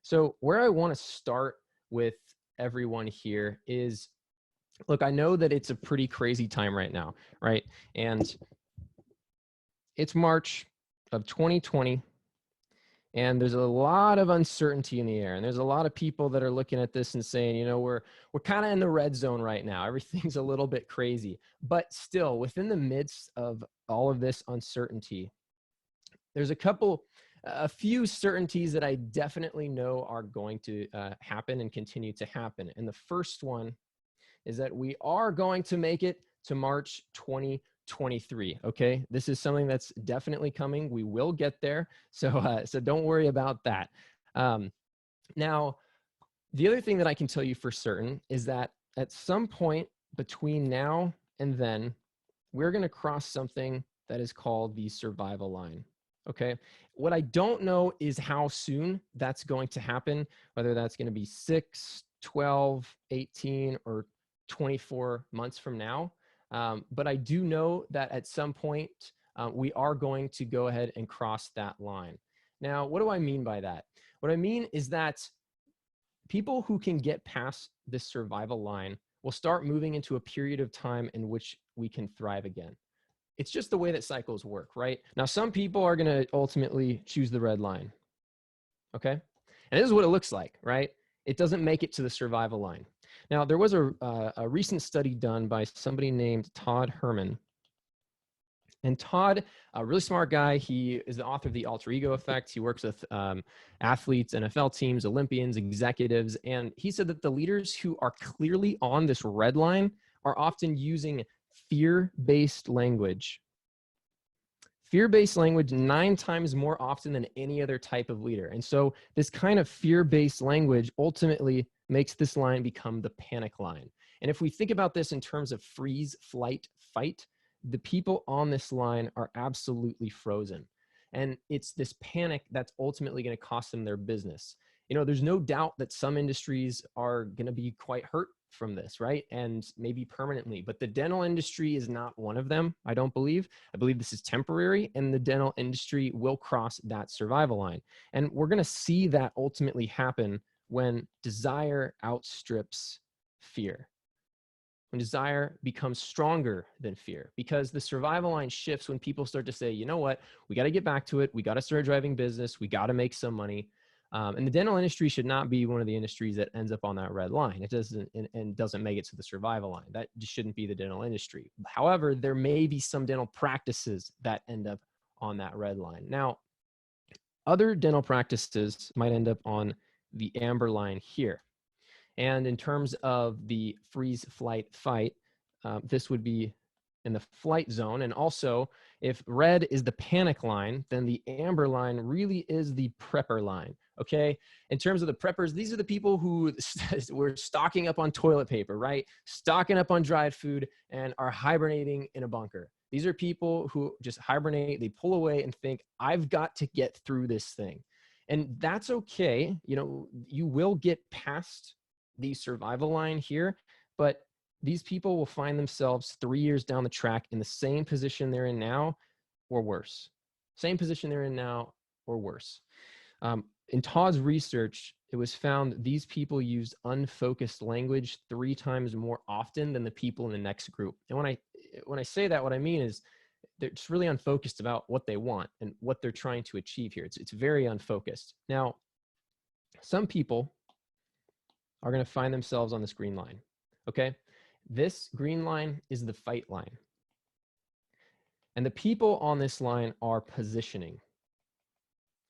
So where I want to start with everyone here is, look, I know that it's a pretty crazy time right now, right? And it's March of 2020, and there's a lot of uncertainty in the air. And there's a lot of people that are looking at this and saying, we're kind of in the red zone right now. Everything's a little bit crazy. But still, within the midst of all of this uncertainty, there's a few certainties that I definitely know are going to happen and continue to happen. And the first one is that we are going to make it to March 2023. Okay, this is something that's definitely coming. We will get there, so don't worry about that. Now, the other thing that I can tell you for certain is that at some point between now and then, we're going to cross something that is called the survival line. Okay. What I don't know is how soon that's going to happen, whether that's going to be 6, 12, 18, or 24 months from now. But I do know that at some point, we are going to go ahead and cross that line. Now, what do I mean by that? What I mean is that people who can get past this survival line will start moving into a period of time in which we can thrive again. It's just the way that cycles work, right? Now, some people are going to ultimately choose the red line, okay? And this is what it looks like, right? It doesn't make it to the survival line. Now, there was a recent study done by somebody named Todd Herman. And Todd, a really smart guy, he is the author of The Alter Ego Effect. He works with athletes, NFL teams, Olympians, executives. And he said that the leaders who are clearly on this red line are often using fear-based language. Fear-based language 9 times more often than any other type of leader. And so this kind of fear-based language ultimately makes this line become the panic line. And if we think about this in terms of freeze, flight, fight, the people on this line are absolutely frozen. And it's this panic that's ultimately going to cost them their business. There's no doubt that some industries are going to be quite hurt from this, right? And maybe permanently, but the dental industry is not one of them, I don't believe. I believe this is temporary, and the dental industry will cross that survival line. And we're going to see that ultimately happen when desire outstrips fear. When desire becomes stronger than fear, because the survival line shifts when people start to say, you know what, we got to get back to it. We got to start driving business. We got to make some money. And the dental industry should not be one of the industries that ends up on that red line. It doesn't and doesn't make it to the survival line. That just shouldn't be the dental industry. However, there may be some dental practices that end up on that red line. Now, other dental practices might end up on the amber line here. And in terms of the freeze, flight, fight, this would be in the flight zone. And also, if red is the panic line, then the amber line really is the prepper line, okay? In terms of the preppers, these are the people who were stocking up on toilet paper, right? Stocking up on dried food and are hibernating in a bunker. These are people who just hibernate, they pull away and think, I've got to get through this thing. And that's okay. You will get past the survival line here, but these people will find themselves 3 years down the track in the same position they're in now or worse. Same position they're in now or worse. In Todd's research, it was found these people used unfocused language 3 times more often than the people in the next group. And when I say that, what I mean is they're just really unfocused about what they want and what they're trying to achieve here. It's very unfocused. Now, some people are going to find themselves on this green line, okay? This green line is the fight line. And the people on this line are positioning,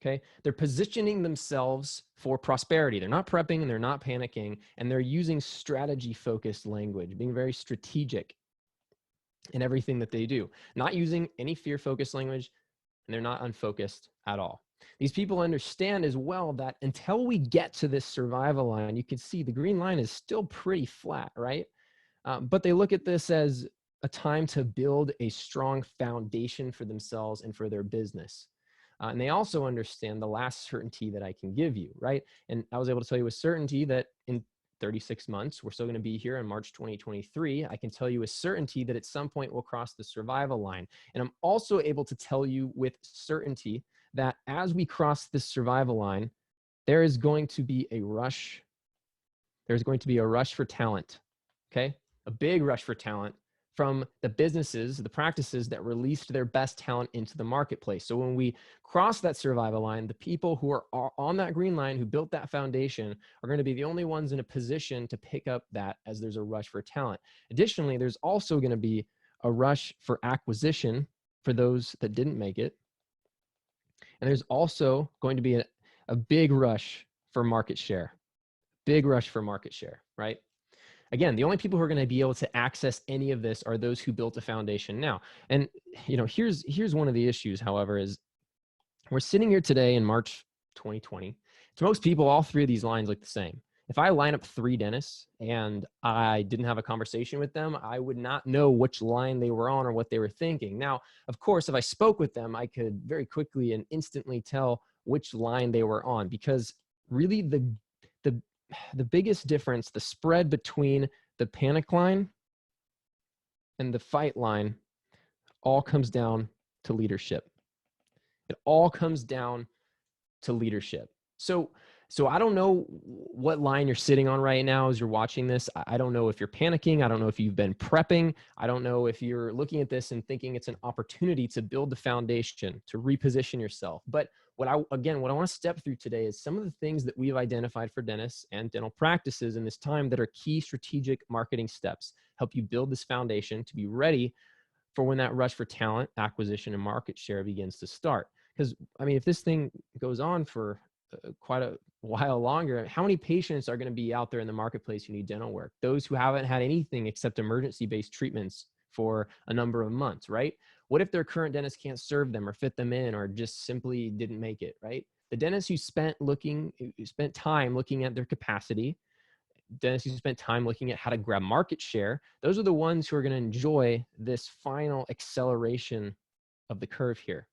okay? They're positioning themselves for prosperity. They're not prepping and they're not panicking, and they're using strategy-focused language, being very strategic in everything that they do, not using any fear-focused language, and they're not unfocused at all. These people understand as well that until we get to this survival line, you can see the green line is still pretty flat, right? But they look at this as a time to build a strong foundation for themselves and for their business. And they also understand the last certainty that I can give you, right? And I was able to tell you with certainty that in 36 months, we're still going to be here in March 2023. I can tell you with certainty that at some point we'll cross the survival line. And I'm also able to tell you with certainty that as we cross this survival line, there is going to be a rush. There's going to be a rush for talent, okay? A big rush for talent from the businesses, the practices that released their best talent into the marketplace. So when we cross that survival line, the people who are on that green line, who built that foundation, are going to be the only ones in a position to pick up that as there's a rush for talent. Additionally, there's also going to be a rush for acquisition for those that didn't make it. And there's also going to be a big rush for market share. Big rush for market share, right? Again, the only people who are going to be able to access any of this are those who built a foundation now. And here's one of the issues, however, is we're sitting here today in March 2020. To most people, all three of these lines look the same. If I line up 3 dentists and I didn't have a conversation with them, I would not know which line they were on or what they were thinking. Now, of course, if I spoke with them, I could very quickly and instantly tell which line they were on, because really the biggest difference, the spread between the panic line and the fight line, all comes down to leadership. It all comes down to leadership. So I don't know what line you're sitting on right now as you're watching this. I don't know if you're panicking. I don't know if you've been prepping. I don't know if you're looking at this and thinking it's an opportunity to build the foundation, to reposition yourself. But what I want to step through today is some of the things that we've identified for dentists and dental practices in this time that are key strategic marketing steps, help you build this foundation to be ready for when that rush for talent, acquisition, and market share begins to start. Because, I mean, if this thing goes on for quite a while longer, how many patients are going to be out there in the marketplace who need dental work? Those who haven't had anything except emergency-based treatments for a number of months, right? What if their current dentist can't serve them or fit them in, or just simply didn't make it, right? The dentists who spent time looking at their capacity, dentists who spent time looking at how to grab market share, those are the ones who are going to enjoy this final acceleration of the curve here.